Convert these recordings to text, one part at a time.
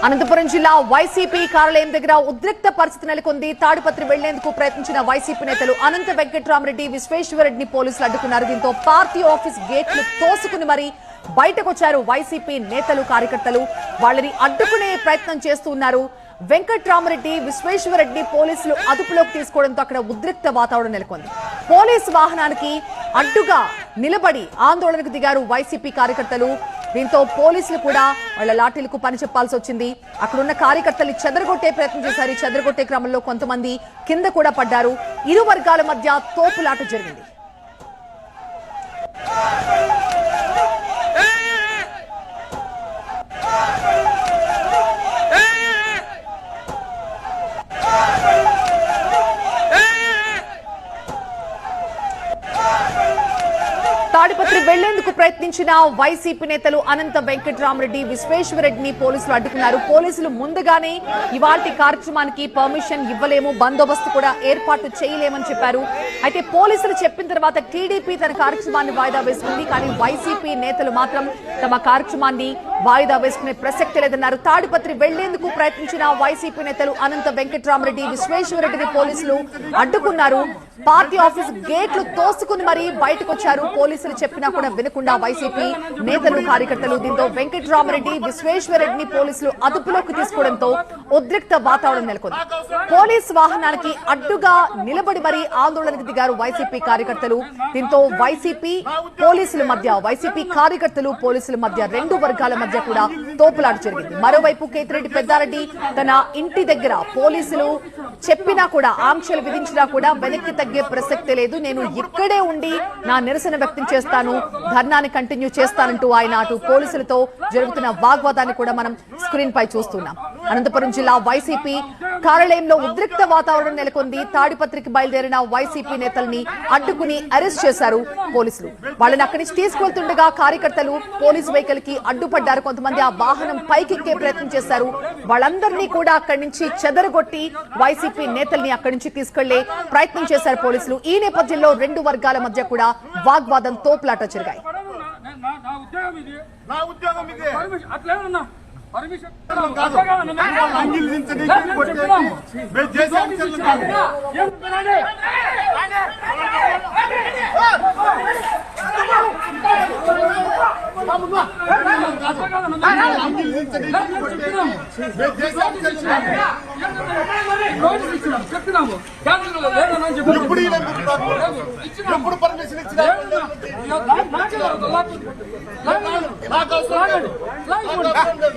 అనంతపురం జిల్లా వైసీపీ కార్యాలయం దగ్గర ఉద్రిక్త పరిస్థితి నెలకొంది. తాడిపత్రి వెళ్లేందుకు ప్రయత్నించిన వైసీపీ నేతలు అనంత వెంకట్రామరెడ్డి, విశ్వేశ్వరరెడ్డిని పోలీసులు అడ్డుకున్నారు. దీంతో పార్టీ ఆఫీస్ గేట్లు తోసుకుని మరీ బయటకొచ్చారు వైసీపీ నేతలు, కార్యకర్తలు. వాళ్ళని అడ్డుకునే ప్రయత్నం చేస్తున్నారు. వెంకట్రామరెడ్డి, విశ్వేశ్వరరెడ్డిని పోలీసులు అదుపులోకి తీసుకోవడంతో అక్కడ ఉద్రిక్త వాతావరణం నెలకొంది. పోలీసు వాహనానికి అడ్డుగా నిలబడి ఆందోళనకు దిగారు వైసీపీ కార్యకర్తలు. దీంతో పోలీసులు కూడా వాళ్ళ లాఠీలకు పని చెప్పాల్సి వచ్చింది. అక్కడున్న కార్యకర్తల్ని చెదరగొట్టే ప్రయత్నం చేశారు. చెదరగొట్టే క్రమంలో కొంతమంది కింద కూడా పడ్డారు. ఇరు వర్గాల మధ్య తోపులాట జరిగింది. తాడిపత్రి వెళ్లేందుకు ప్రయత్నించిన వైసీపీ నేతలు అనంత వెంకట్రామరెడ్డి, విశ్వేశ్వరరెడ్డిని పోలీసులు అడ్డుకున్నారు. పోలీసులు ముందుగానే ఇవాల్టి కార్యక్రమానికి పర్మిషన్ ఇవ్వలేము, బందోబస్తు కూడా ఏర్పాటు చేయలేమని చెప్పారు. అయితే పోలీసులు చెప్పిన తర్వాత టీడీపీ తన కార్యక్రమాన్ని వాయిదా వేసుకుంది. కానీ వైసీపీ నేతలు మాత్రం తమ కార్యక్రమాన్ని వాయిదా వేసుకునే ప్రసక్తి లేదన్నారు. తాడిపత్రి వెళ్లేందుకు ప్రయత్నించిన వైసీపీ నేతలు అనంత వెంకట్రామరెడ్డి, విశ్వేశ్వరరెడ్డిని పోలీసులు అడ్డుకున్నారు. పార్టీ ఆఫీస్ గేట్లు తోసుకుని మరీ బయటకు వచ్చారు. పోలీసులు చెప్పినా కూడా వినకుండా వైసీపీ నేతలు, కార్యకర్తలు. దీంతో వెంకట్రామరెడ్డి, విశ్వేశ్వరరెడ్డిని పోలీసులు అదుపులోకి తీసుకోవడంతో ఉద్రిక్త వాతావరణం నెలకొంది. పోలీసు వాహనానికి అడ్డుగా నిలబడి మరీ ఆందోళనకు దిగారు వైసీపీ కార్యకర్తలు. దీంతో వైసీపీ పోలీసుల మధ్య, వైసీపీ కార్యకర్తలు పోలీసుల మధ్య, రెండు వర్గాల మధ్య కూడా తోపులాట జరిగింది. మరోవైపు కేతిరెడ్డి పెద్దారెడ్డి తన ఇంటి దగ్గర పోలీసులు చెప్పినా కూడా, ఆంక్షలు విధించినా కూడా వెనక్కి తగ్గే ప్రసక్తే లేదు. నేను ఇక్కడే ఉండి నా నిరసన వ్యక్తం చేస్తాను, ధర్నాన్ని కంటిన్యూ చేస్తానంటూ ఆయన అటు పోలీసులతో జరుగుతున్న వాగ్వాదాన్ని కూడా మనం స్క్రీన్ పై చూస్తున్నాం. అనంతపురం జిల్లా వైసీపీ కార్యాలయంలో ఉద్రిక్త వాతావరణం నెలకొంది. తాడిపత్రికి బయలుదేరిన వైసీపీ నేతల్ని అడ్డుకుని అరెస్ట్ చేశారు పోలీసులు. వాళ్ళని అక్కడి నుంచి తీసుకెళ్తుండగా కార్యకర్తలు పోలీసు వెహికల్ కి అడ్డుపడ్డారు. కొంతమంది ఆ వాహనం పైకెక్కే ప్రయత్నం చేశారు. వాళ్ళందరినీ కూడా అక్కడి నుంచి చెదరగొట్టి వైసీపీ నేతల్ని అక్కడి నుంచి తీసుకెళ్లే ప్రయత్నం చేశారు పోలీసులు. ఈ నేపథ్యంలో రెండు వర్గాల మధ్య కూడా వాగ్వాదం, తోపులాట జరిగాయి.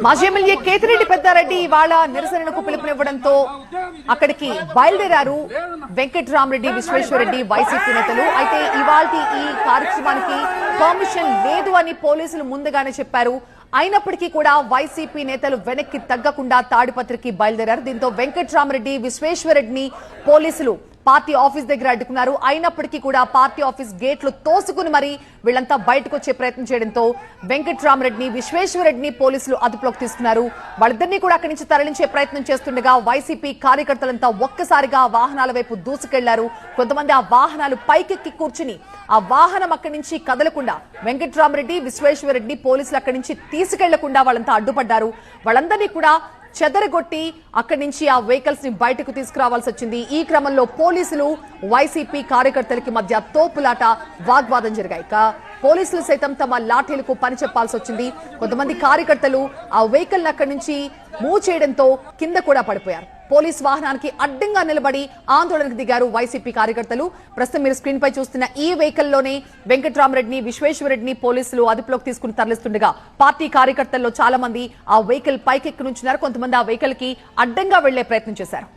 మాజీ ఎమ్మెల్యే కేతిరెడ్డి పెద్దారెడ్డి ఇవాళ నిరసనకు పిలుపునివ్వడంతో అక్కడికి బయలుదేరారు వెంకట్రామరెడ్డి, విశ్వేశ్వరరెడ్డి, వైసీపీ నేతలు. అయితే ఇవాల్టి ఈ కార్యక్రమానికి పర్మిషన్ లేదు అని పోలీసులు ముందుగానే చెప్పారు. అయినప్పటికీ కూడా వైసీపీ నేతలు వెనక్కి తగ్గకుండా తాడిపత్రికి బయలుదేరారు. దీంతో వెంకట్రామరెడ్డి, విశ్వేశ్వరరెడ్డిని పోలీసులు పార్టీ ఆఫీస్ దగ్గర అడ్డుకున్నారు. అయినప్పటికీ కూడా పార్టీ ఆఫీస్ గేట్లు తోసుకుని మరీ వీళ్ళంతా బయటకు వచ్చే ప్రయత్నం చేయడంతో వెంకట్రామరెడ్డిని, విశ్వేశ్వరరెడ్డిని పోలీసులు అదుపులోకి తీసుకున్నారు. వాళ్ళిద్దరినీ కూడా అక్కడి నుంచి తరలించే ప్రయత్నం చేస్తుండగా వైసీపీ కార్యకర్తలంతా ఒక్కసారిగా వాహనాల వైపు దూసుకెళ్లారు. కొంతమంది ఆ వాహనాలు పైకెక్కి కూర్చుని ఆ వాహనం అక్కడి నుంచి కదలకుండా వెంకట్రామరెడ్డి, విశ్వేశ్వరరెడ్డిని పోలీసులు అక్కడి నుంచి తీసుకెళ్లకుండా వాళ్ళంతా అడ్డుపడ్డారు. వాళ్ళందరినీ కూడా చెదరగొట్టి అక్కడి నుంచి ఆ వెహికల్స్ ని బయటకు తీసుకురావాల్సి వచ్చింది. ఈ క్రమంలో పోలీసులు, వైసీపీ కార్యకర్తలకి మధ్య తోపులాట, వాగ్వాదం జరిగాయి. పోలీసులు సైతం తమ లాఠీలకు పని చెప్పాల్సి వచ్చింది. కొంతమంది కార్యకర్తలు ఆ వెహికల్ అక్కడి నుంచి మూవ్ చేయడంతో కింద కూడా పడిపోయారు. పోలీస్ వాహనానికి అడ్డంగా నిలబడి ఆందోళనకు దిగారు వైసీపీ కార్యకర్తలు. ప్రస్తుతం మీరు స్క్రీన్ పై చూస్తున్న ఈ వెహికల్లోనే వెంకట్రామరెడ్డిని, విశ్వేశ్వరరెడ్డిని పోలీసులు అదుపులోకి తీసుకుని తరలిస్తుండగా పార్టీ కార్యకర్తల్లో చాలా మంది ఆ వెహికల్ పైకెక్కి నుంచున్నారు. కొంతమంది ఆ వెహికల్ కి అడ్డంగా వెళ్లే ప్రయత్నం చేశారు.